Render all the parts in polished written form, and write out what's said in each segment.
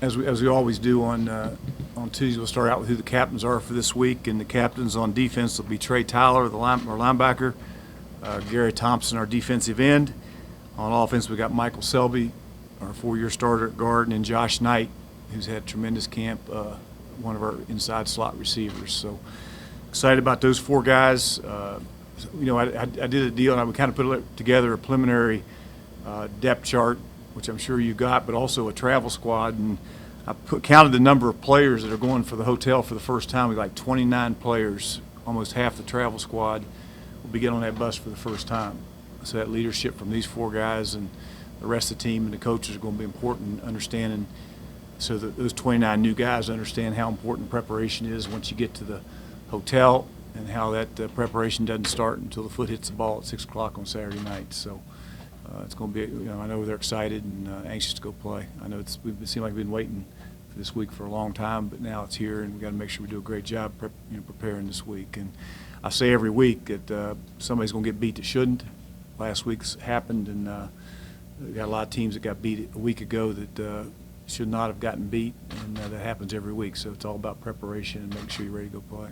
as we always do on Tuesday, we'll start out with who the captains are for this week. And the captains on defense will be Trey Tyler, our linebacker, Gary Thompson, our defensive end. On offense, we got Michael Selby, our 4-year starter at guard, and then Josh Knight, who's had tremendous camp, one of our inside slot receivers. So excited about those 4 guys. I did a deal, and I kind of put together a preliminary depth chart, which I'm sure you got, but also a travel squad. And I counted the number of players that are going for the hotel for the first time. We like 29 players, almost half the travel squad will be getting on that bus for the first time. So that leadership from these 4 guys and the rest of the team and the coaches are going to be important, understanding so that those 29 new guys understand how important preparation is once you get to the hotel, and how that preparation doesn't start until the foot hits the ball at 6 o'clock on Saturday night. So it's going to be, I know they're excited and anxious to go play. I know it seemed like we've been waiting for this week for a long time, but now it's here, and we've got to make sure we do a great job preparing this week. And I say every week that somebody's going to get beat that shouldn't. Last week's happened, and we got a lot of teams that got beat a week ago that should not have gotten beat, and that happens every week. So it's all about preparation and making sure you're ready to go play.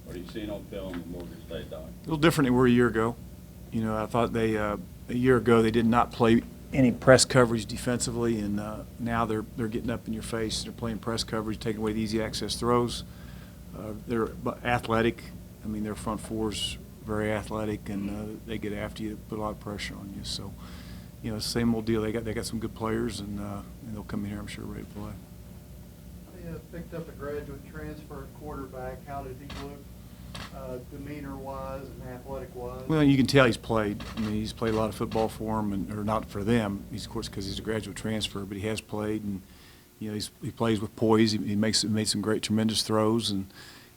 What are you seeing on film in Morgan State, Doc? A little different than we were a year ago. I thought they a year ago they did not play any press coverage defensively, and now they're getting up in your face. They're playing press coverage, taking away the easy access throws. They're athletic. I mean, their front four's very athletic, and they get after you, put a lot of pressure on you. So, same old deal. They got some good players, and they'll come in here, I'm sure, ready to play. They picked up a graduate transfer quarterback. How did he look? Demeanor-wise and athletic-wise? Well, you can tell he's played. I mean, he's played a lot of football for him, or not for them. He's, of course, because he's a graduate transfer, but he has played, and he plays with poise. He made some great, tremendous throws, and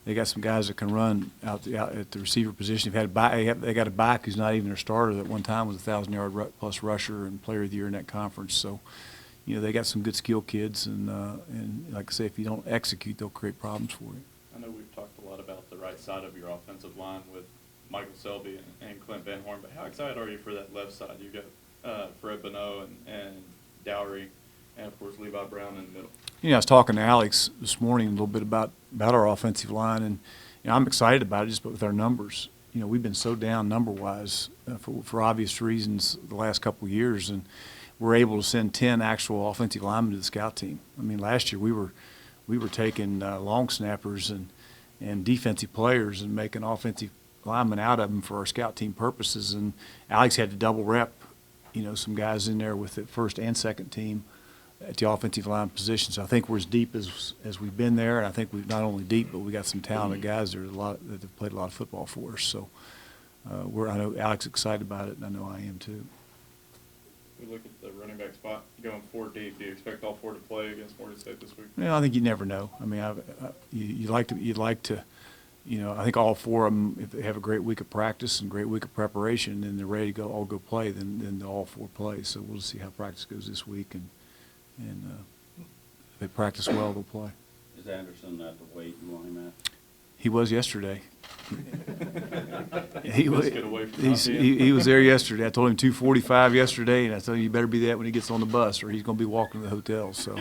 they got some guys that can run out at the receiver position. They got a back who's not even their starter that one time was a 1,000-yard plus rusher and player of the year in that conference. So, they got some good skill kids, and like I say, if you don't execute, they'll create problems for you. I know we've talked a lot about the right side of your offensive line with Michael Selby and Clint Van Horn, but how excited are you for that left side? You've got Fred Bonneau and Dowry, and of course Levi Brown in the middle. I was talking to Alex this morning a little bit about our offensive line, and I'm excited about it just with our numbers. We've been so down number-wise for obvious reasons the last couple of years, and we're able to send 10 actual offensive linemen to the scout team. I mean, last year we were taking long snappers and defensive players and making offensive linemen out of them for our scout team purposes, and Alex had to double rep, some guys in there with the first and second team at the offensive line position. So I think we're as deep as we've been there, and I think we've not only deep, but we got some talented guys that have played a lot of football for us. So I know Alex is excited about it, and I know I am too. We look at the running back spot going 4 deep. Do you expect all 4 to play against Morgan State this week? I think you never know. I mean, you'd like to. I think all 4 of them, if they have a great week of practice and great week of preparation, and they're ready to all go play, then all 4 play. So we'll see how practice goes this week, and if they practice well, they'll play. Is Anderson at the weight you want him at? He was yesterday. Let's get away from he was there yesterday. I told him 245 yesterday, and I told him you better be that when he gets on the bus, or he's going to be walking to the hotel. So,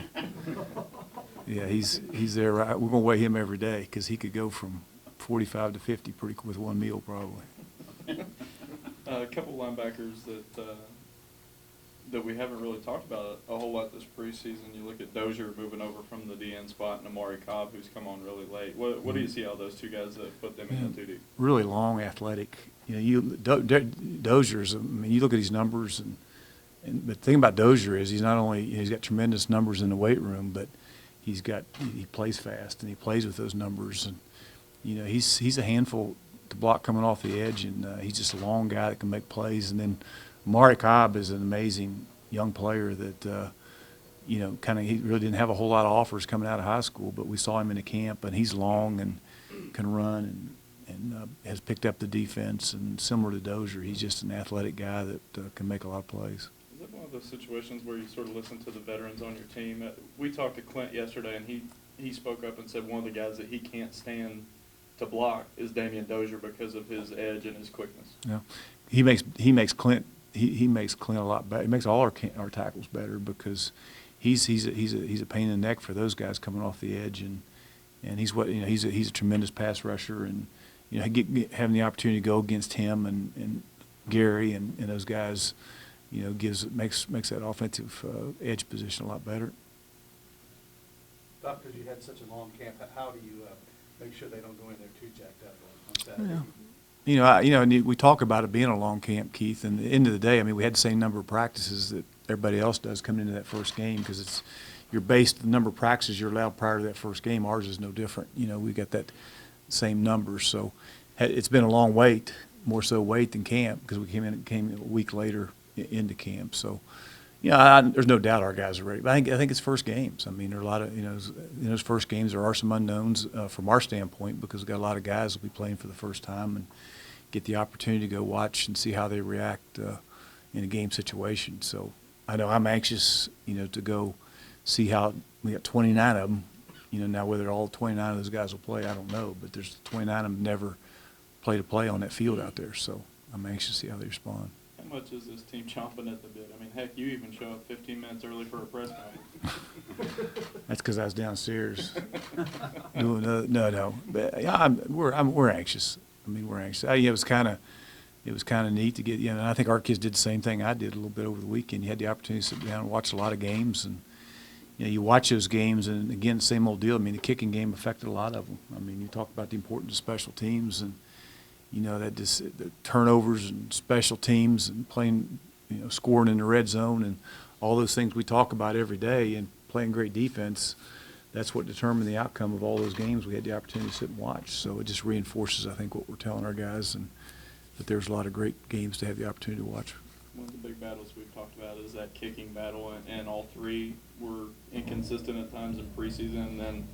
yeah, he's there. We're going to weigh him every day because he could go from 45 to 50 with one meal probably. A couple linebackers that we haven't really talked about a whole lot this preseason. You look at Dozier moving over from the DN spot, and Amari Cobb, who's come on really late. What do you see out of those 2 guys that put them in the 2 deep? Really long, athletic. Dozier's. I mean, you look at his numbers, but the thing about Dozier is he's not only he's got tremendous numbers in the weight room, but he plays fast and he plays with those numbers, and he's a handful to block coming off the edge, and he's just a long guy that can make plays. And then Amari Cobb is an amazing young player that, he really didn't have a whole lot of offers coming out of high school, but we saw him in the camp, and he's long and can run and has picked up the defense. And similar to Dozier, he's just an athletic guy that can make a lot of plays. Is that one of those situations where you sort of listen to the veterans on your team? We talked to Clint yesterday, and he spoke up and said one of the guys that he can't stand to block is Damian Dozier because of his edge and his quickness. Yeah, he makes Clint. He makes Clint a lot better. He makes all our tackles better because he's a pain in the neck for those guys coming off the edge, and he's a tremendous pass rusher, and having the opportunity to go against him and Gary and those guys, makes that offensive edge position a lot better. Doc, because you had such a long camp, how do you make sure they don't go in there too jacked up on Saturday? And we talk about it being a long camp, Keith, and at the end of the day, I mean, we had the same number of practices that everybody else does coming into that first game, because you're based the number of practices you're allowed prior to that first game. Ours is no different. We got that same number, so it's been a long wait, more so wait than camp, because we came a week later into camp. So, there's no doubt our guys are ready. But I think it's first games. I mean, there are a lot of in those first games there are some unknowns from our standpoint, because we've got a lot of guys that will be playing for the first time and get the opportunity to go watch and see how they react in a game situation. So I know I'm anxious, to go see how we got 29 of them. Now whether all 29 of those guys will play, I don't know, but there's 29 of them never played a play on that field out there. So I'm anxious to see how they respond. How much is this team chomping at the bit? I mean, heck, you even show up 15 minutes early for a press conference. That's because I was downstairs. No. But yeah, we're anxious. I mean, we're anxious. It was kind of neat to get, and I think our kids did the same thing I did a little bit over the weekend. You had the opportunity to sit down and watch a lot of games, and you watch those games, and again, same old deal. I mean, the kicking game affected a lot of them. I mean, you talk about the importance of special teams, and that just the turnovers and special teams and playing, scoring in the red zone and all those things we talk about every day, and playing great defense. That's what determined the outcome of all those games we had the opportunity to sit and watch. So it just reinforces, I think, what we're telling our guys, and that there's a lot of great games to have the opportunity to watch. One of the big battles we've talked about is that kicking battle, and all three were inconsistent at times in preseason, and then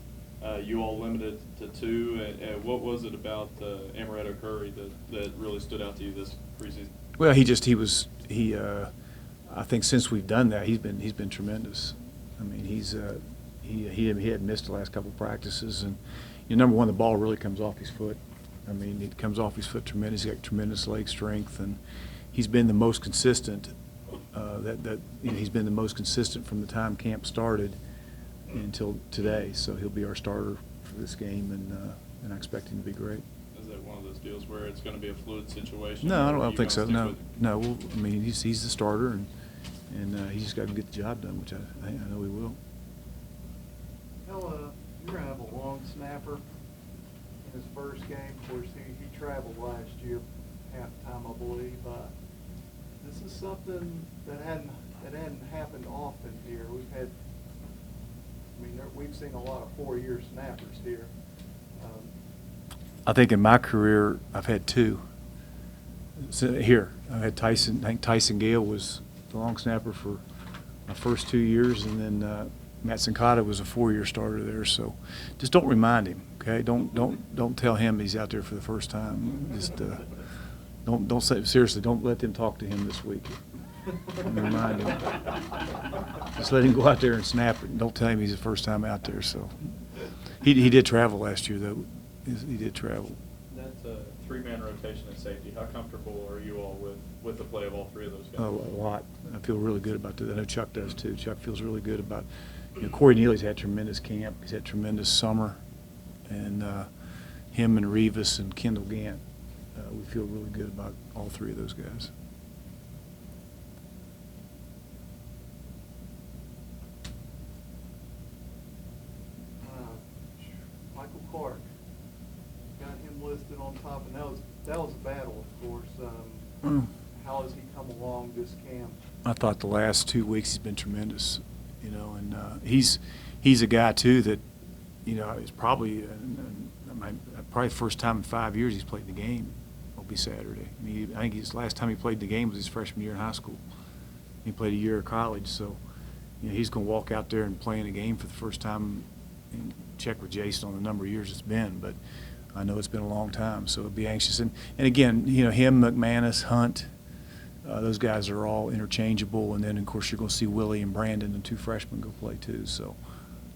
you all limited to two. What was it about Amaretto Curry that really stood out to you this preseason? Well, I think since we've done that, he's been tremendous. I mean, he had missed the last couple of practices, and number one, the ball really comes off his foot. I mean, it comes off his foot tremendous. He's got tremendous leg strength, and he's been the most consistent. He's been the most consistent from the time camp started until today. So he'll be our starter for this game, and I expect him to be great. Is that one of those deals where it's going to be a fluid situation? No, I don't think so. No. Well, I mean, he's the starter, and he's just got to get the job done, which I know he will. You're going to have a long snapper in his first game. Of course, he traveled last year, half the time, I believe. This is something that hadn't happened often here. We've seen a lot of 4-year snappers here. I think in my career, I've had two. So here, I had Tyson. I think Tyson Gale was the long snapper for my first 2 years, and then Matt Sincata was a 4-year starter there. So just don't remind him, okay? Don't tell him he's out there for the first time. Just don't say, seriously. Don't let them talk to him this week. Remind him. Just let him go out there and snap it. Don't tell him he's the first time out there. So he did travel last year, though. He did travel. That's a 3-man rotation at safety. How comfortable are you all with the play of all three of those guys? A lot. I feel really good about that. I know Chuck does too. Chuck feels really good about. Corey Neely's had tremendous camp. He's had tremendous summer, and him and Revis and Kendall Gant. We feel really good about all three of those guys. Michael Clark, got him listed on top, and that was a battle, of course. How has he come along this camp? I thought the last 2 weeks he's been tremendous, and he's a guy too that, is probably the first time in 5 years he's played the game. Will be Saturday. I mean, I think his last time he played the game was his freshman year in high school. He played a year of college, so he's going to walk out there and play in a game for the first time. And check with Jason on the number of years it's been, but I know it's been a long time, so it'll be anxious. And again, him, McManus, Hunt, those guys are all interchangeable, and then of course you're going to see Willie and Brandon, the 2 freshmen, go play too. So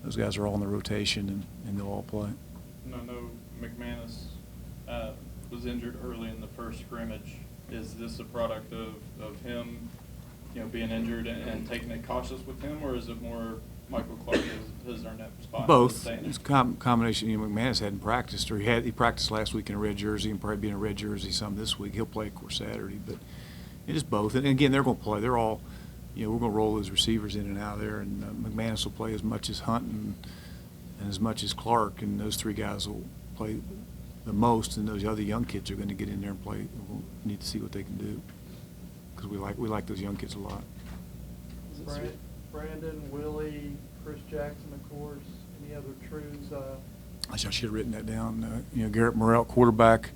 those guys are all in the rotation, and they'll all play. And I know McManus was injured early in the first scrimmage. Is this a product of him being injured and taking it cautious with him, or is it more Michael Clark has earned that spot? Both. Staying It's there? a combination. McManus hadn't practiced, or he practiced last week in a red jersey and probably be in a red jersey some this week. He'll play, of course, Saturday, but it is both. And again, they're going to play. They're all, we're going to roll those receivers in and out of there, and McManus will play as much as Hunt and as much as Clark, and those three guys will play the most, and those other young kids are going to get in there and play. We'll need to see what they can do because we like those young kids a lot. Brandon, Willie, Chris Jackson, of course. Any other trues? I should have written that down. Garrett Morrell, quarterback.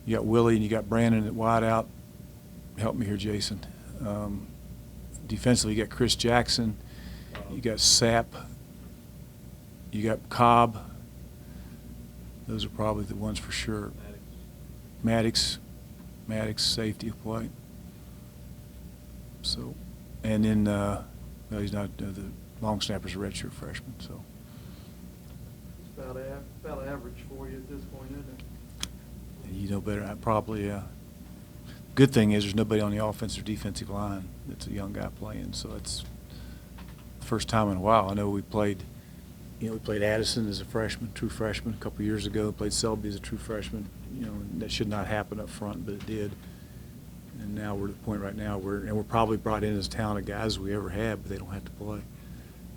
You got Willie and you got Brandon at wide out. Help me here, Jason. Defensively, you got Chris Jackson. You got Sapp. You got Cobb. Those are probably the ones for sure. Maddox, safety of play. So, and then well, he's not the long snapper's a redshirt freshman. So It's about average for you at this point, isn't it? you know better. Probably. Good thing is there's nobody on the offensive or defensive line that's a young guy playing. So it's the first time in a while. I know we played. We played Addison as a freshman, true freshman, a couple of years ago. Played Selby as a true freshman. And that should not happen up front, but it did. And now we're at the point right now where we're probably brought in as talented guys we ever had, but they don't have to play.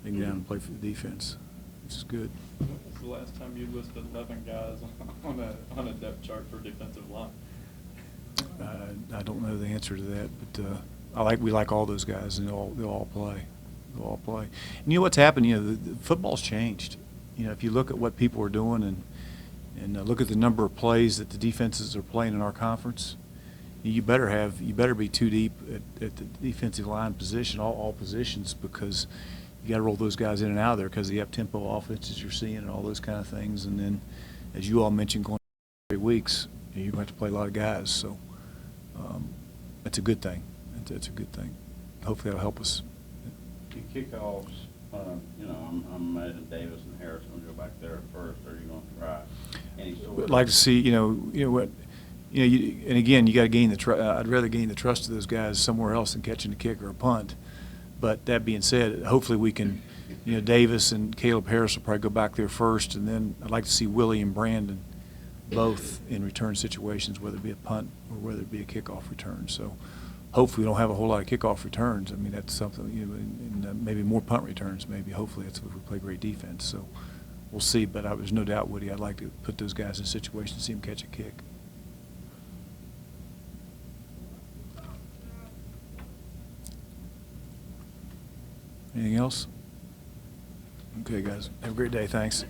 They can get down and play for the defense, which is good. When was the last time you listed 11 guys on a depth chart for defensive line? I don't know the answer to that, but we like all those guys, and they'll all play. They'll all play. And you know what's happened? The football's changed. If you look at what people are doing and look at the number of plays that the defenses are playing in our conference, you better be too deep at the defensive line position, all positions, because you got to roll those guys in and out of there because the up-tempo offenses you're seeing and all those kind of things. And then, as you all mentioned, going 3 weeks, you're going to have to play a lot of guys. So it's a good thing. It's a good thing. Hopefully that'll help us. Your kickoffs, I'm imagining Davis and Harris going to go back there first, or are you going to try any sort I'd like to see, what. And again, you got to gain the trust. I'd rather gain the trust of those guys somewhere else than catching a kick or a punt. But that being said, hopefully we can, Davis and Caleb Harris will probably go back there first, and then I'd like to see Willie and Brandon both in return situations, whether it be a punt or whether it be a kickoff return. So hopefully we don't have a whole lot of kickoff returns. I mean, that's something, and maybe more punt returns. Maybe hopefully that's if we play great defense. So we'll see. But there's no doubt, Woody, I'd like to put those guys in situations, see them catch a kick. Anything else? Okay, guys. Have a great day. Thanks.